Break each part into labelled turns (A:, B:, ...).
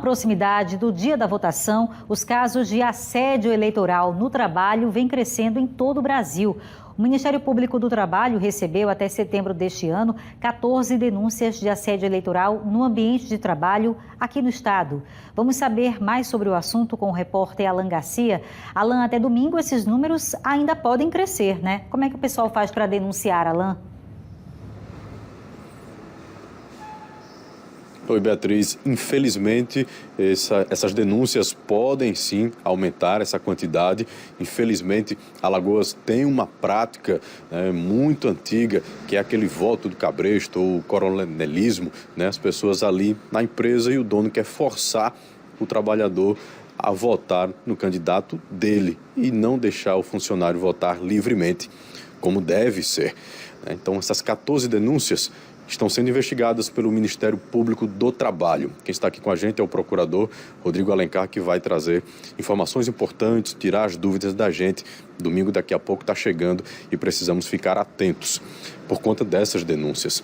A: proximidade do dia da votação, os casos de assédio eleitoral no trabalho vêm crescendo em todo o Brasil. O Ministério Público do Trabalho recebeu até setembro deste ano 14 denúncias de assédio eleitoral no ambiente de trabalho aqui no estado. Vamos saber mais sobre o assunto com o repórter Alan Garcia. Alan, até domingo esses números ainda podem crescer, né? Como é que o pessoal faz para denunciar, Alan?
B: Oi, Beatriz. Infelizmente, essas denúncias podem sim aumentar essa quantidade. Infelizmente, Alagoas tem uma prática muito antiga, que é aquele voto do cabresto ou coronelismo, né? As pessoas ali na empresa e o dono quer forçar o trabalhador a votar no candidato dele e não deixar o funcionário votar livremente, como deve ser. Então, essas 14 denúncias estão sendo investigadas pelo Ministério Público do Trabalho. Quem está aqui com a gente é o procurador Rodrigo Alencar, que vai trazer informações importantes, tirar as dúvidas da gente. Domingo daqui a pouco está chegando e precisamos ficar atentos por conta dessas denúncias.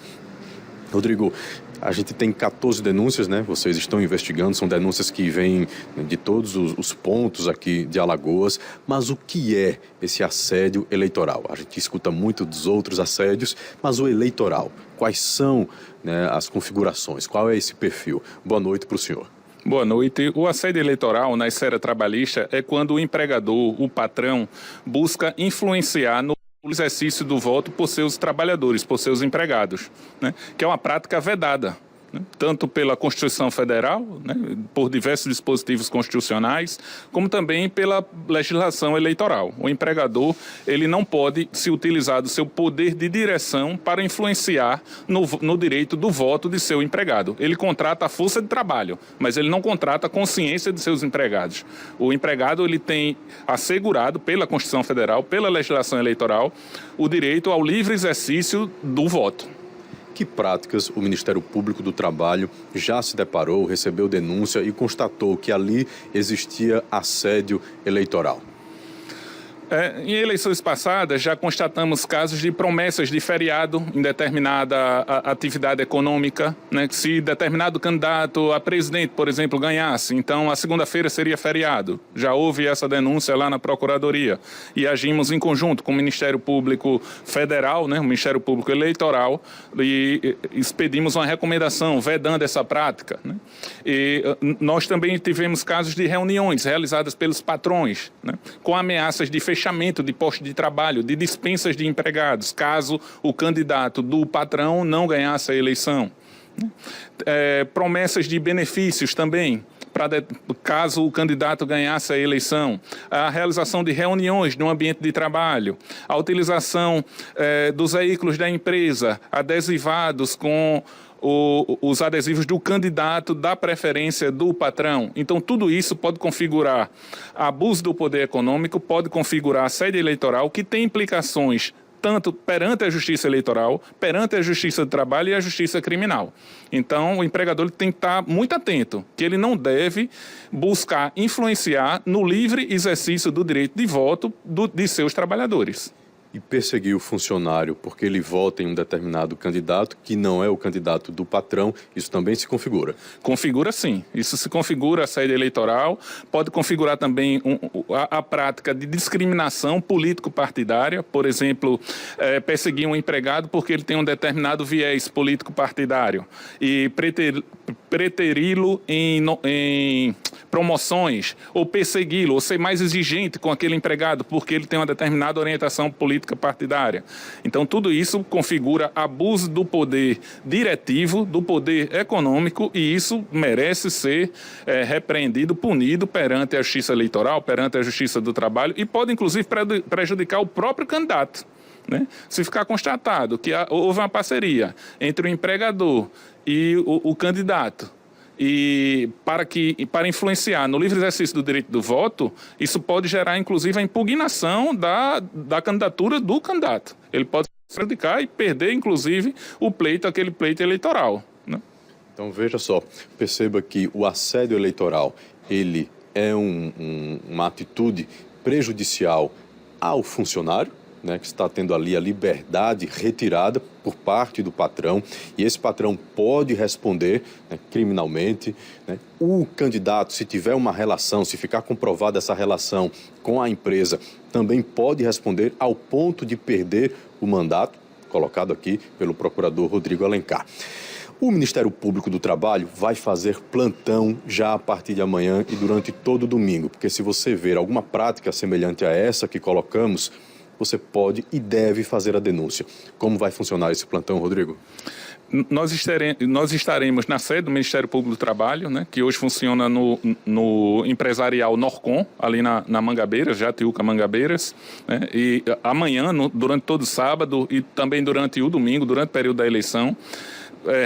B: Rodrigo, a gente tem 14 denúncias, né? Vocês estão investigando, são denúncias que vêm de todos os pontos aqui de Alagoas. Mas o que é esse assédio eleitoral? A gente escuta muito dos outros assédios, mas o eleitoral, quais são, né, as configurações? Qual é esse perfil? Boa noite para o senhor.
C: Boa noite. O assédio eleitoral na esfera trabalhista é quando o empregador, o patrão, busca influenciar no exercício do voto por seus trabalhadores, por seus empregados, né? Que é uma prática vedada, né? Tanto pela Constituição Federal, né? Por diversos dispositivos constitucionais, como também pela legislação eleitoral. O empregador, ele não pode se utilizar do seu poder de direção para influenciar no direito do voto de seu empregado. Ele contrata a força de trabalho, mas ele não contrata a consciência de seus empregados. O empregado, ele tem assegurado pela Constituição Federal, pela legislação eleitoral, o direito ao livre exercício do voto.
B: Que práticas o Ministério Público do Trabalho já se deparou, recebeu denúncia e constatou que ali existia assédio eleitoral?
C: Em eleições passadas, já constatamos casos de promessas de feriado em determinada atividade econômica, né? Que se determinado candidato a presidente, por exemplo, ganhasse, então a segunda-feira seria feriado. Já houve essa denúncia lá na Procuradoria e agimos em conjunto com o Ministério Público Federal, né? O Ministério Público Eleitoral, e expedimos uma recomendação vedando essa prática, né? E nós também tivemos casos de reuniões realizadas pelos patrões, né? Com ameaças de fechamento de postos de trabalho, de dispensas de empregados, caso o candidato do patrão não ganhasse a eleição. Promessas de benefícios também, caso o candidato ganhasse a eleição, a realização de reuniões no ambiente de trabalho, a utilização dos veículos da empresa adesivados com os adesivos do candidato da preferência do patrão. Então, tudo isso pode configurar abuso do poder econômico, pode configurar assédio eleitoral, que tem implicações tanto perante a Justiça Eleitoral, perante a Justiça do Trabalho e a Justiça Criminal. Então, o empregador tem que estar muito atento, que ele não deve buscar influenciar no livre exercício do direito de voto de seus trabalhadores.
B: E perseguir o funcionário porque ele vota em um determinado candidato que não é o candidato do patrão, isso também se configura?
C: Configura sim. Isso se configura assédio eleitoral, pode configurar também a prática de discriminação político-partidária, por exemplo, perseguir um empregado porque ele tem um determinado viés político-partidário e preteri-lo em promoções, ou persegui-lo, ou ser mais exigente com aquele empregado porque ele tem uma determinada orientação política partidária. Então, tudo isso configura abuso do poder diretivo, do poder econômico, e isso merece ser repreendido, punido perante a Justiça Eleitoral, perante a Justiça do Trabalho, e pode, inclusive, prejudicar o próprio candidato, né? Se ficar constatado que houve uma parceria entre o empregador e o candidato, e para influenciar no livre exercício do direito do voto, isso pode gerar, inclusive, a impugnação da candidatura do candidato. Ele pode se prejudicar e perder, inclusive, aquele pleito eleitoral, né?
B: Então, veja só, perceba que o assédio eleitoral, ele é uma atitude prejudicial ao funcionário, né, que está tendo ali a liberdade retirada por parte do patrão, e esse patrão pode responder, né, criminalmente, né? O candidato, se tiver uma relação, se ficar comprovada essa relação com a empresa, também pode responder ao ponto de perder o mandato, colocado aqui pelo procurador Rodrigo Alencar. O Ministério Público do Trabalho vai fazer plantão já a partir de amanhã e durante todo o domingo, porque se você ver alguma prática semelhante a essa que colocamos, você pode e deve fazer a denúncia. Como vai funcionar esse plantão, Rodrigo?
C: Nós estaremos na sede do Ministério Público do Trabalho, né, que hoje funciona no empresarial Norcom, ali na Mangabeiras, Jatiuca Mangabeiras, né, e amanhã, durante todo o sábado e também durante o domingo, durante o período da eleição,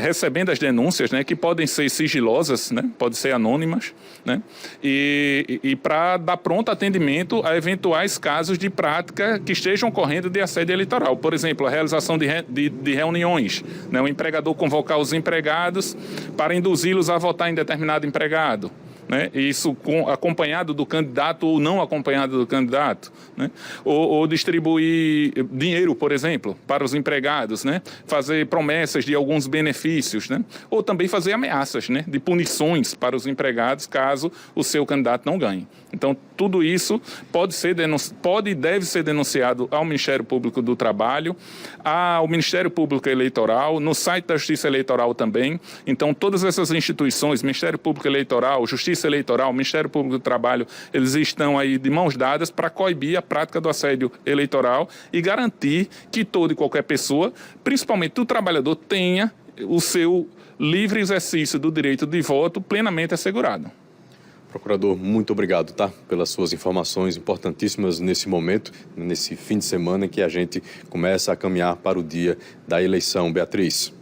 C: recebendo as denúncias, né, que podem ser sigilosas, né, podem ser anônimas, né, e para dar pronto atendimento a eventuais casos de prática que estejam ocorrendo de assédio eleitoral. Por exemplo, a realização de reuniões, né, o empregador convocar os empregados para induzi-los a votar em determinado empregado, né? Isso acompanhado do candidato ou não acompanhado do candidato, né? Ou distribuir dinheiro, por exemplo, para os empregados, né? Fazer promessas de alguns benefícios, né? Ou também fazer ameaças, né, de punições para os empregados caso o seu candidato não ganhe. Então, tudo isso pode e deve ser denunciado ao Ministério Público do Trabalho, ao Ministério Público Eleitoral, no site da Justiça Eleitoral também. Então, todas essas instituições, Ministério Público Eleitoral, Justiça Eleitoral, Ministério Público do Trabalho, eles estão aí de mãos dadas para coibir a prática do assédio eleitoral e garantir que toda e qualquer pessoa, principalmente o trabalhador, tenha o seu livre exercício do direito de voto plenamente assegurado.
B: Procurador, muito obrigado, tá? Pelas suas informações importantíssimas nesse momento, nesse fim de semana em que a gente começa a caminhar para o dia da eleição. Beatriz.